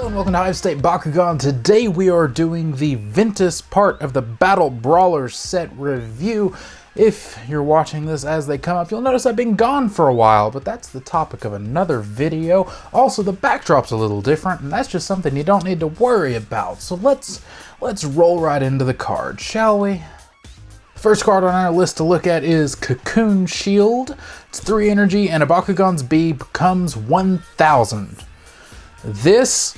Hello and welcome to HiveState Bakugan. Today we are doing the Ventus part of the Battle Brawlers set review. If you're watching this as they come up, you'll notice I've been gone for a while, but that's the topic of another video. Also, the backdrop's a little different, and that's just something you don't need to worry about. So let's roll right into the card, shall we? First card on our list to look at is Cocoon Shield. It's 3 energy, and a Bakugan's B becomes 1000. This,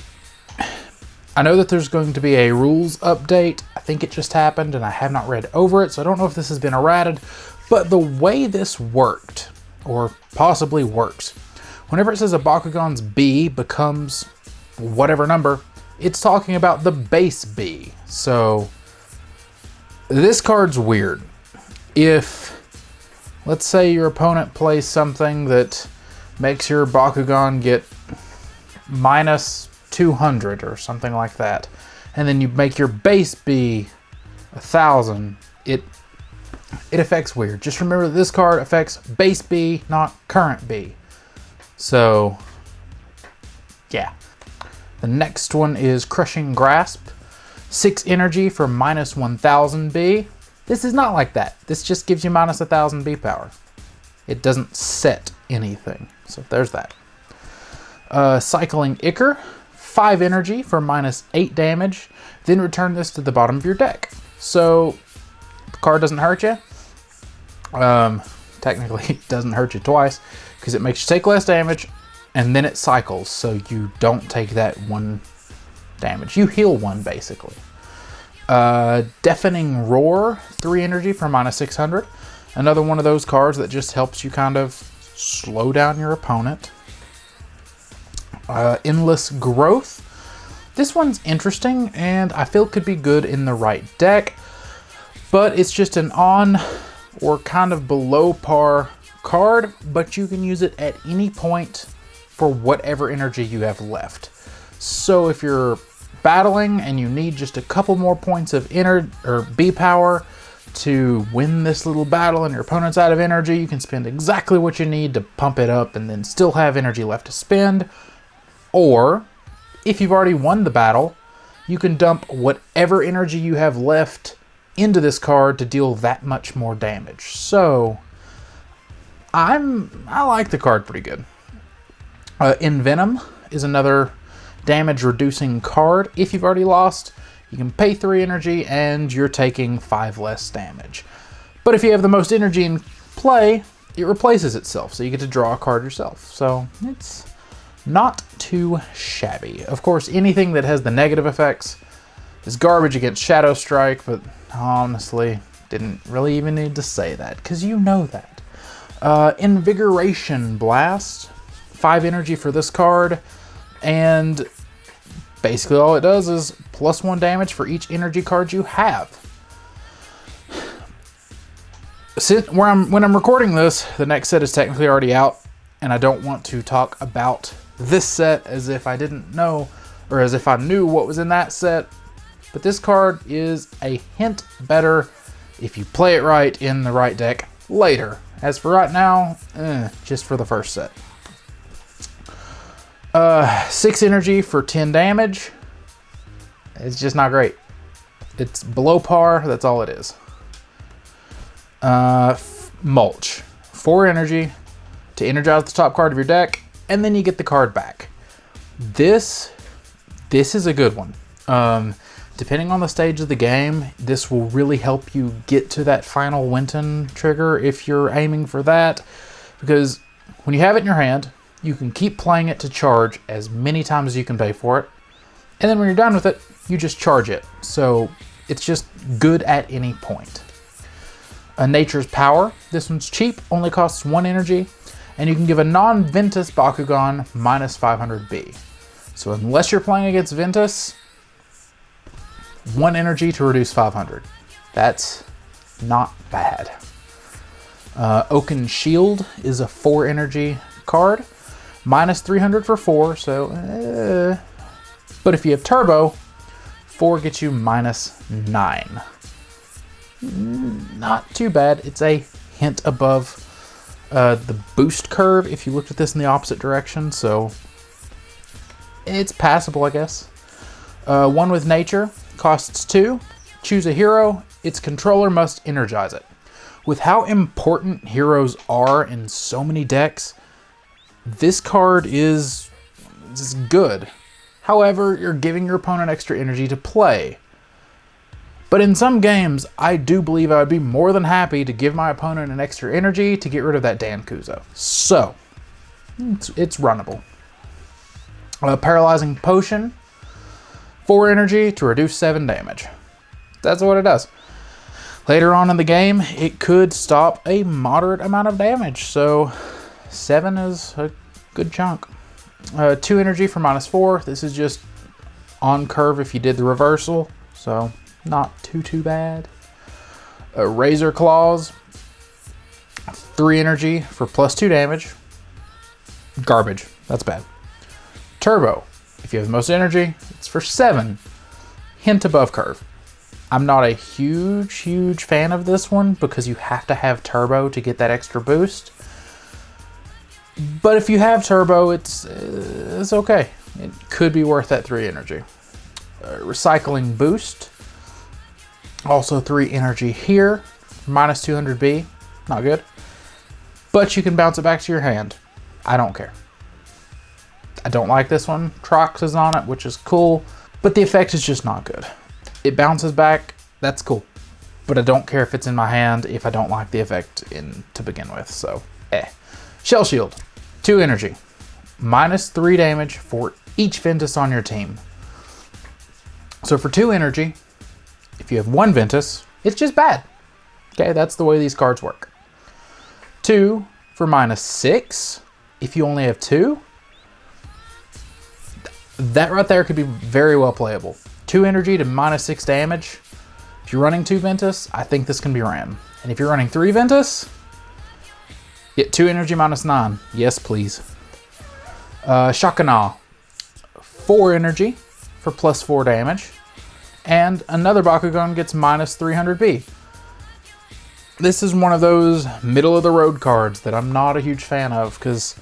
I know that there's going to be a rules update. I think it just happened and I have not read over it, so I don't know if this has been errated, but the way this worked, or possibly works, whenever it says a Bakugan's B becomes whatever number, it's talking about the base B. So this card's weird. If, let's say your opponent plays something that makes your Bakugan get minus 200 or something like that, and then you make your base be 1000, it affects weird. Just remember that this card affects base B, not current B. So yeah. The next one is Crushing Grasp. 6 energy for minus 1000 B. This is not like that. This just gives you minus 1000 B power. It doesn't set anything. So there's that. Cycling Ichor, 5 energy for minus 8 damage, then return this to the bottom of your deck. So the card doesn't hurt you. Technically it doesn't hurt you twice because it makes you take less damage and then it cycles, so you don't take that 1 damage. You heal 1 basically. Deafening Roar, 3 energy for minus 600. Another one of those cards that just helps you kind of slow down your opponent. Endless Growth. This one's interesting and I feel could be good in the right deck, but it's just an on or kind of below par card, but you can use it at any point for whatever energy you have left. So if you're battling and you need just a couple more points of B power to win this little battle and your opponent's out of energy, you can spend exactly what you need to pump it up and then still have energy left to spend. Or, if you've already won the battle, you can dump whatever energy you have left into this card to deal that much more damage. So, I like the card pretty good. Envenom is another damage reducing card. If you've already lost, you can pay 3 energy and you're taking 5 less damage. But if you have the most energy in play, it replaces itself, so you get to draw a card yourself. So, it's not too shabby. Of course, anything that has the negative effects is garbage against Shadow Strike, but honestly, didn't really even need to say that, because you know that. Invigoration Blast, 5 energy for this card, and basically all it does is plus 1 damage for each energy card you have. When I'm recording this, the next set is technically already out, and I don't want to talk about this set as if I didn't know, or as if I knew what was in that set, but this card is a hint better if you play it right in the right deck later. As for right now, just for the first set. 6 energy for 10 damage. It's just not great. It's below par, that's all it is. Mulch, 4 energy to energize the top card of your deck, and then you get the card back. This is a good one. Depending on the stage of the game, this will really help you get to that final Winton trigger if you're aiming for that, because when you have it in your hand, you can keep playing it to charge as many times as you can pay for it, and then when you're done with it, you just charge it. So it's just good at any point. Nature's Power. This one's cheap, only costs 1 energy, and you can give a non-Ventus Bakugan minus 500 B. So unless you're playing against Ventus, 1 energy to reduce 500. That's not bad. Oaken Shield is a 4 energy card, minus 300 for 4, so but if you have Turbo, 4 gets you minus 9. Not too bad. It's a hint above the boost curve if you looked at this in the opposite direction, so It's passable, I guess. One with nature, costs 2. Choose a hero, its controller must energize it. With how important heroes are in so many decks, this card is good. However, you're giving your opponent extra energy to play. But in some games, I do believe I would be more than happy to give my opponent an extra energy to get rid of that Dankuzo. So, it's runnable. Paralyzing Potion, 4 energy to reduce 7 damage. That's what it does. Later on in the game, it could stop a moderate amount of damage, so 7 is a good chunk. 2 energy for -4. This is just on curve if you did the reversal, so not too bad. Lazer Claws, 3 energy for +2 damage. Garbage, that's bad. Turbo, if you have the most energy, it's for 7. Hint above curve. I'm not a huge fan of this one because you have to have turbo to get that extra boost. But if you have turbo, it's okay. It could be worth that 3 energy. Recycling Boost, also 3 energy here, -200B, not good. But you can bounce it back to your hand. I don't care. I don't like this one. Trox is on it, which is cool, but the effect is just not good. It bounces back, that's cool. But I don't care if it's in my hand if I don't like the effect to begin with, so Shell Shield, 2 energy, -3 damage for each Ventus on your team. So for 2 energy, if you have 1 Ventus, it's just bad. Okay, that's the way these cards work. 2 for -6, if you only have 2. That right there could be very well playable. 2 energy to -6 damage. If you're running 2 Ventus, I think this can be ran. And if you're running 3 Ventus, get 2 energy -9. Yes, please. Shakana, 4 energy for +4 damage. And another Bakugan gets -300B. This is one of those middle of the road cards that I'm not a huge fan of because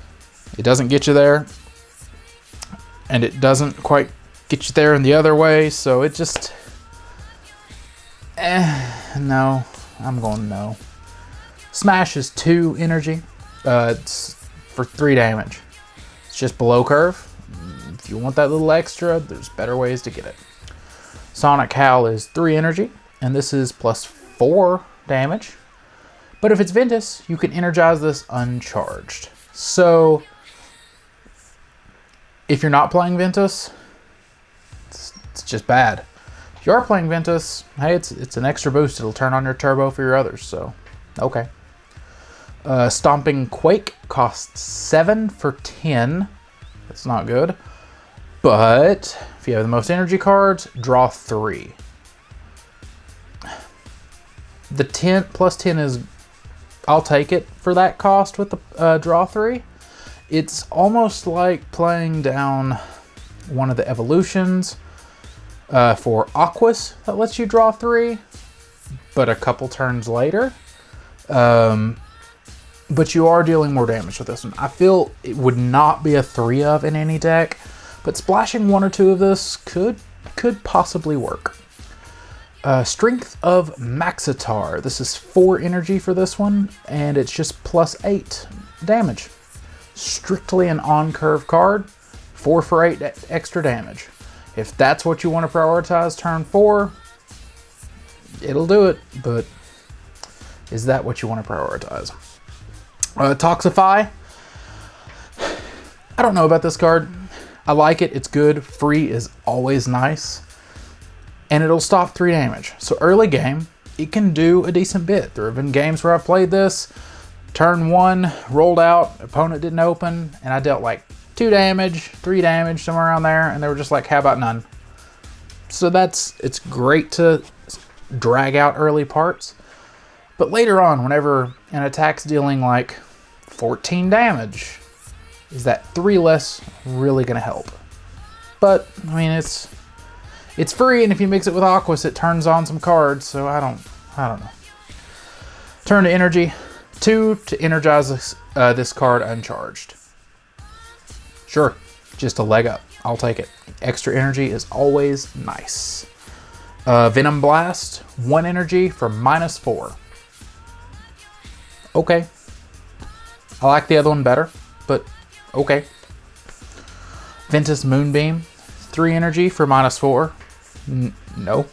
it doesn't get you there. And it doesn't quite get you there in the other way, so it just... no. I'm going no. Smash is 2 energy. It's for 3 damage. It's just below curve. If you want that little extra, there's better ways to get it. Sonic Howl is 3 energy, and this is +4 damage. But if it's Ventus, you can energize this uncharged. So... if you're not playing Ventus, it's just bad. If you are playing Ventus, hey, it's an extra boost. It'll turn on your turbo for your others, so okay. Stomping Quake costs 7 for 10. That's not good. But if you have the most energy cards, draw 3. The 10 +10 is, I'll take it for that cost with the draw 3. It's almost like playing down one of the evolutions for Aquas that lets you draw 3, but a couple turns later. But you are dealing more damage with this one. I feel it would not be a 3 of in any deck, but splashing 1 or 2 of this could possibly work. Strength of Maxitar. This is 4 energy for this one, and it's just +8 damage. Strictly an on-curve card, 4 for 8 extra damage. If that's what you want to prioritize turn 4, it'll do it, but is that what you want to prioritize? Toxify. I don't know about this card. I like it, it's good. Free is always nice. And it'll stop 3 damage. So early game, it can do a decent bit. There have been games where I've played this, turn 1, rolled out, opponent didn't open, and I dealt like 2 damage, 3 damage, somewhere around there, and they were just like, how about none? So it's great to drag out early parts. But later on, whenever an attack's dealing like 14 damage, is that 3 less really gonna help? But, I mean, it's free, and if you mix it with Aquas, it turns on some cards, so I don't know. Turn to energy. 2 to energize this card uncharged. Sure, just a leg up. I'll take it. Extra energy is always nice. Venom Blast, 1 energy for -4. Okay. I like the other one better, but okay. Ventus Moonbeam, 3 energy for -4. No.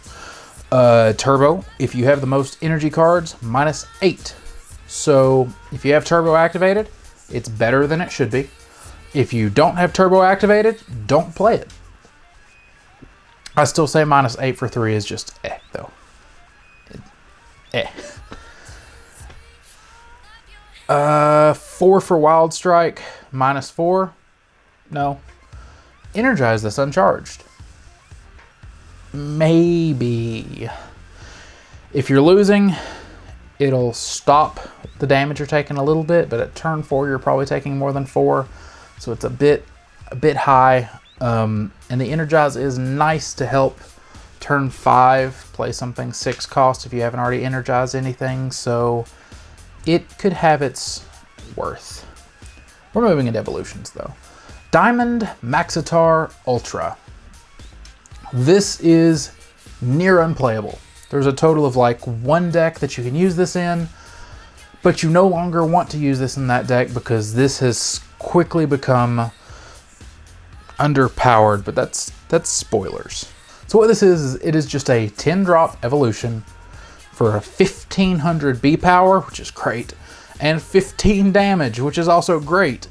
Turbo, if you have the most energy cards, -8. So if you have Turbo activated, it's better than it should be. If you don't have Turbo activated, don't play it. I still say -8 for 3 is just though. 4 for Wild Strike, -4. No. Energize this uncharged. Maybe. If you're losing, it'll stop the damage you're taking a little bit, but at turn 4 you're probably taking more than 4, so it's a bit high. And the Energize is nice to help turn 5 play something 6 cost if you haven't already energized anything, so it could have its worth. We're moving into evolutions though. Diamond Maxitar Ultra. This is near unplayable. There's a total of like 1 deck that you can use this in, but you no longer want to use this in that deck because this has quickly become underpowered, but that's spoilers. So what this is it is just a 10-drop evolution for a 1500 B power, which is great, and 15 damage, which is also great.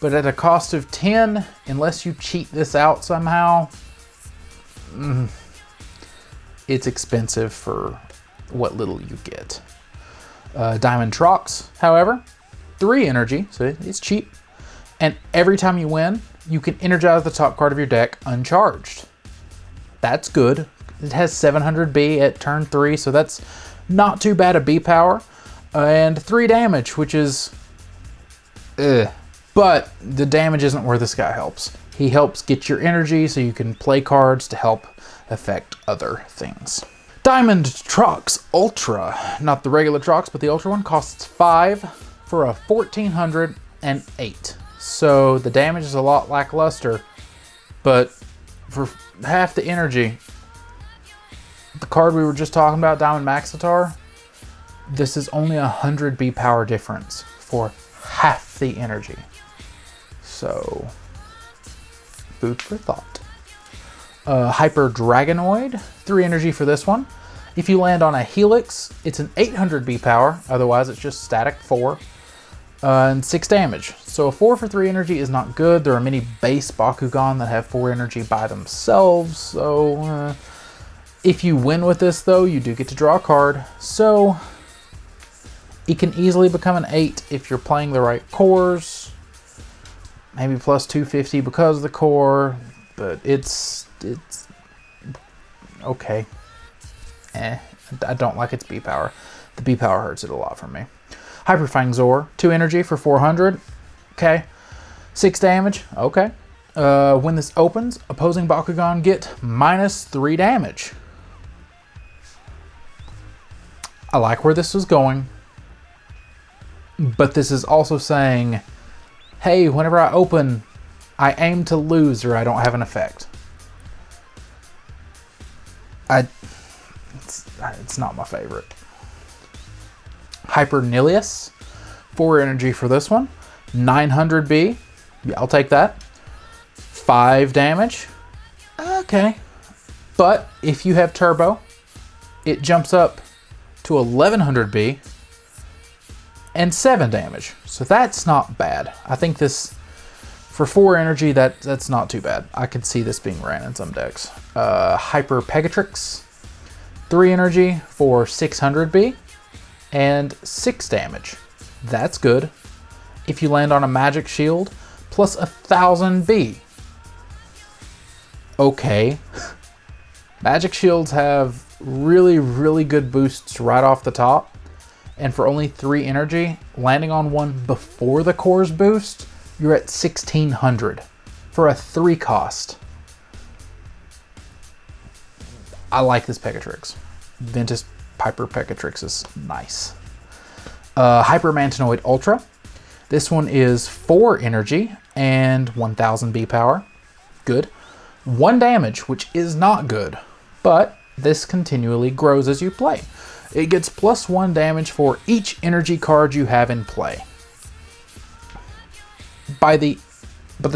But at a cost of 10, unless you cheat this out somehow, it's expensive for what little you get. Diamond Trox, however, 3 energy, so it's cheap. And every time you win, you can energize the top card of your deck uncharged. That's good. It has 700 B at turn 3, so that's not too bad a B power. And 3 damage, which is... But the damage isn't where this guy helps. He helps get your energy so you can play cards to help affect other things. Diamond Trox Ultra. Not the regular Trox, but the Ultra one costs 5 for a 1408. So the damage is a lot lackluster, but for half the energy, the card we were just talking about, Diamond Maxitar, this is only 100 B power difference for half the energy. So, food for thought. Hyper Dragonoid, 3 energy for this one. If you land on a Helix, it's an 800 B power, otherwise it's just static 4, and 6 damage. So a 4 for 3 energy is not good. There are many base Bakugan that have 4 energy by themselves, so if you win with this though, you do get to draw a card, so it can easily become an 8 if you're playing the right cores. Maybe plus 250 because of the core, but it's okay. I don't like its B power. The B power hurts it a lot for me. Hyper Fangzor, 2 energy for 400. Okay. 6 damage. Okay. When this opens, opposing Bakugan get -3 damage. I like where this was going, but this is also saying, hey, whenever I open, I aim to lose or I don't have an effect. It's not my favorite. Hyper Nilius, 4 energy for this one. 900 B, yeah, I'll take that. 5 damage, okay. But if you have Turbo, it jumps up to 1100 B and 7 damage. So that's not bad. I think this, for 4 energy, that's not too bad. I could see this being ran in some decks. Hyper Pegatrix, 3 energy for 600 B and 6 damage. That's good. If you land on a Magic Shield, plus 1000 B. Okay. Magic Shields have really, really good boosts right off the top. And for only 3 energy, landing on one before the core's boost, you're at 1600 for a 3 cost. I like this Pegatrix. Ventus Piper Pegatrix is nice. Hyper Mantinoid Ultra. This one is 4 energy and 1000 B power. good. 1 damage, which is not good, but this continually grows as you play. It gets +1 damage for each energy card you have in play. By the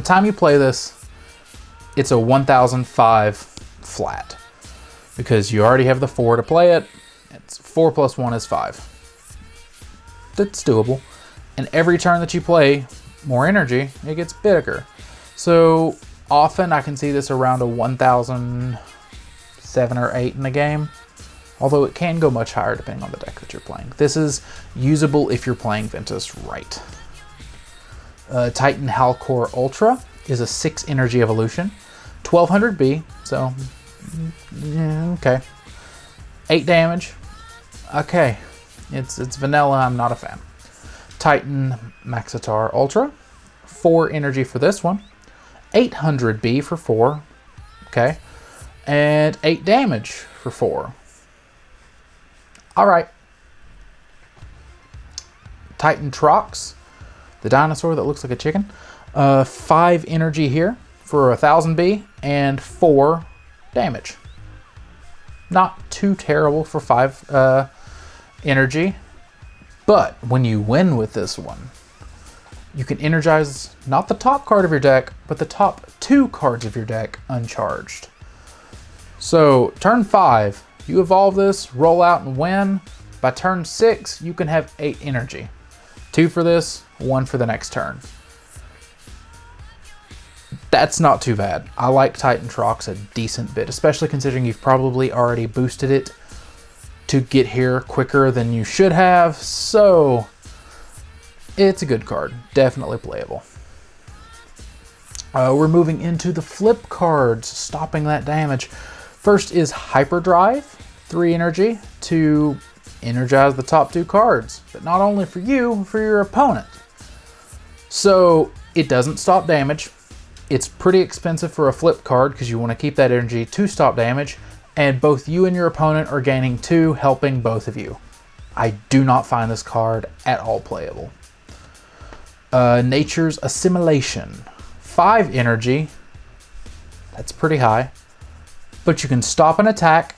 time you play this, it's a 1005 flat, because you already have the 4 to play it. It's 4 + 1 is 5. That's doable. And every turn that you play more energy, it gets bigger. So often I can see this around a 1007 or 8 in the game, although it can go much higher depending on the deck that you're playing. This is usable if you're playing Ventus right. Titan Halcor Ultra is a 6 energy evolution, 1200 B, so okay. 8 damage, okay. It's vanilla, I'm not a fan. Titan Maxitar Ultra, 4 energy for this one, 800 B for 4, okay, and 8 damage for 4. All right. Titan Trox, the dinosaur that looks like a chicken, 5 energy here for 1000 B and 4 damage. Not too terrible for 5 energy, but when you win with this one, you can energize not the top card of your deck, but the top 2 cards of your deck uncharged. So turn 5, you evolve this, roll out and win. By turn 6, you can have 8 energy. 2 for this, 1 for the next turn. That's not too bad. I like Titan Trox a decent bit, especially considering you've probably already boosted it to get here quicker than you should have. So it's a good card, definitely playable. We're moving into the flip cards, stopping that damage. First is Hyperdrive, 3 energy to energize the top 2 cards, but not only for you, for your opponent. So it doesn't stop damage. It's pretty expensive for a flip card because you want to keep that energy to stop damage, and both you and your opponent are gaining 2, helping both of you. I do not find this card at all playable. Nature's Assimilation, 5 energy. That's pretty high. But you can stop an attack,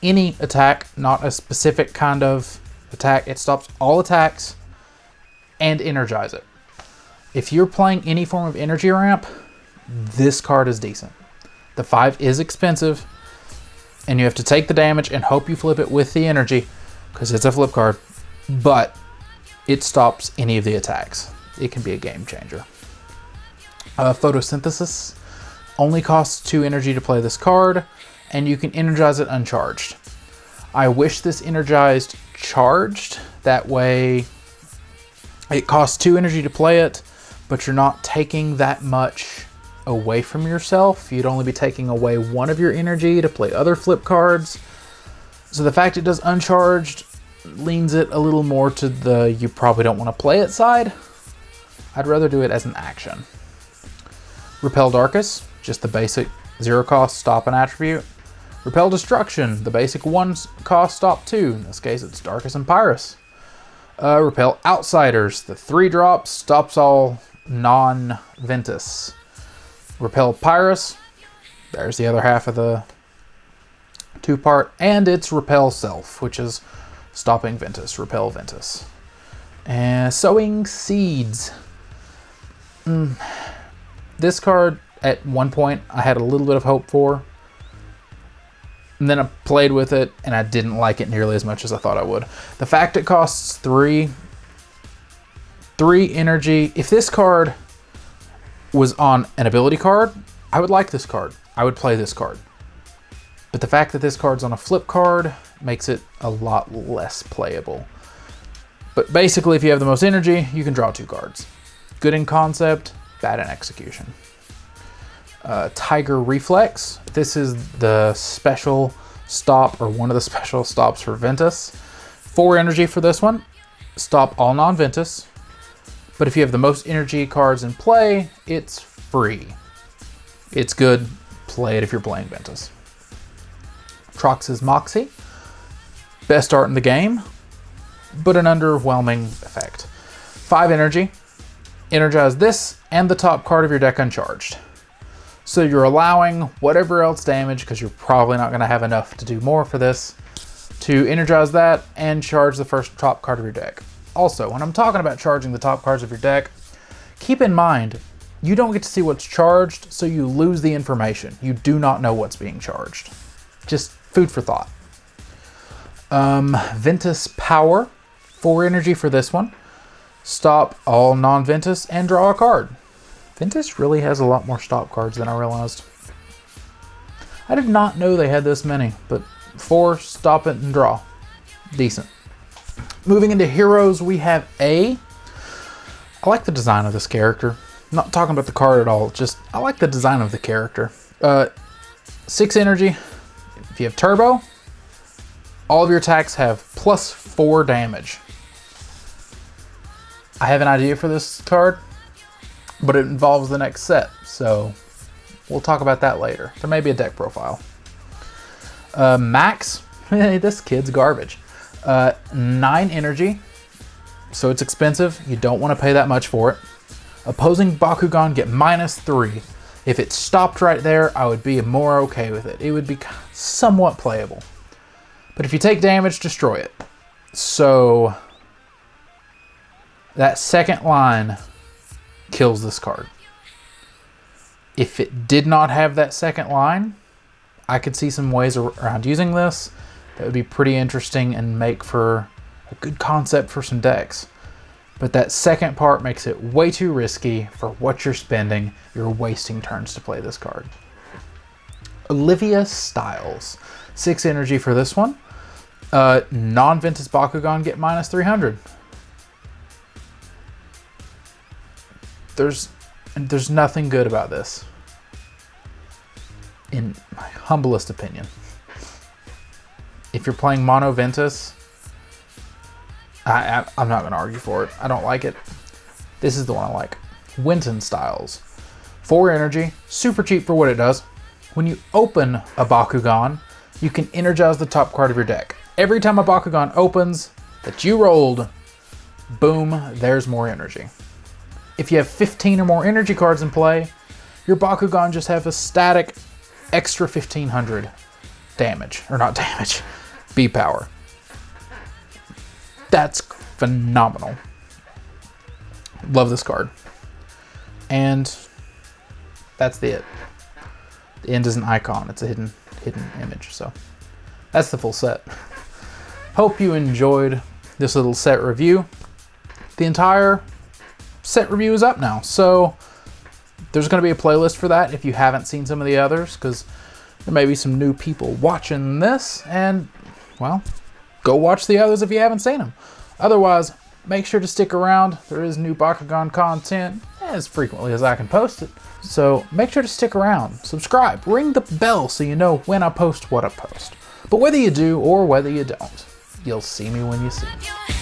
any attack, not a specific kind of attack. It stops all attacks and energize it. If you're playing any form of energy ramp, this card is decent. The 5 is expensive, and you have to take the damage and hope you flip it with the energy, because it's a flip card, but it stops any of the attacks. It can be a game changer. Photosynthesis only costs 2 energy to play this card, and you can energize it uncharged. I wish this energized charged. That way it costs 2 energy to play it, but you're not taking that much away from yourself. You'd only be taking away 1 of your energy to play other flip cards. So the fact it does uncharged leans it a little more to the you probably don't want to play it side. I'd rather do it as an action. Repel Darkus, just the basic 0 cost stop an attribute. Repel Destruction, the basic 1 cost stop 2. In this case, it's Darkus and Pyrus. Repel Outsiders, the 3 drops, stops all non-Ventus. Repel Pyrus, there's the other half of the 2-part, and it's Repel Self, which is stopping Ventus, Repel Ventus. And Sowing Seeds. This card, at one point, I had a little bit of hope for. And then I played with it, and I didn't like it nearly as much as I thought I would. The fact it costs 3 energy. If this card was on an ability card, I would like this card. I would play this card. But the fact that this card's on a flip card makes it a lot less playable. But basically, if you have the most energy, you can draw 2 cards. Good in concept, bad in execution. Tiger Reflex. This is the special stop, or one of the special stops for Ventus. 4 energy for this one. Stop all non-Ventus. But if you have the most energy cards in play, it's free. It's good. Play it if you're playing Ventus. Trox's Moxie. Best art in the game, but an underwhelming effect. 5 energy. Energize this and the top card of your deck uncharged. So you're allowing whatever else damage, because you're probably not going to have enough to do more for this, to energize that and charge the first top card of your deck. Also, when I'm talking about charging the top cards of your deck, keep in mind, you don't get to see what's charged, so you lose the information. You do not know what's being charged. Just food for thought. Ventus Power, 4 energy for this one. Stop all non-Ventus and draw a card. Ventus really has a lot more stop cards than I realized. I did not know they had this many, but 4, stop it and draw. Decent. Moving into heroes, we have A. I like the design of this character. I'm not talking about the card at all, just I like the design of the character. 6 energy. If you have turbo, all of your attacks have +4 damage. I have an idea for this card, but it involves the next set, so we'll talk about that later. There may be a deck profile. Max, this kid's garbage. 9 energy, so it's expensive. You don't want to pay that much for it. Opposing Bakugan get -3. If it stopped right there, I would be more okay with it. It would be somewhat playable. But if you take damage, destroy it. So that second line kills this card. If it did not have that second line, I could see some ways around using this that would be pretty interesting and make for a good concept for some decks. But that second part makes it way too risky for what you're spending. You're wasting turns to play this card. Olivia Styles, 6 energy for this one. Non-Ventus Bakugan get -300. There's nothing good about this, in my humblest opinion. If you're playing Mono Ventus, I'm not going to argue for it. I don't like it. This is the one I like. Winton Styles. 4 energy, super cheap for what it does. When you open a Bakugan, you can energize the top card of your deck. Every time a Bakugan opens that you rolled, boom, there's more energy. If you have 15 or more energy cards in play, your Bakugan just have a static extra 1500 damage. Or not damage, B power. That's phenomenal. Love this card. And that's it. The end is an icon. It's a hidden image. So that's the full set. Hope you enjoyed this little set review. The entire set review is up now, so there's going to be a playlist for that if you haven't seen some of the others, because there may be some new people watching this, and well, go watch the others if you haven't seen them. Otherwise, make sure to stick around. There is new Bakugan content as frequently as I can post it, so make sure to stick around. Subscribe, ring the bell so you know when I post what I post. But whether you do or whether you don't, you'll see me when you see me.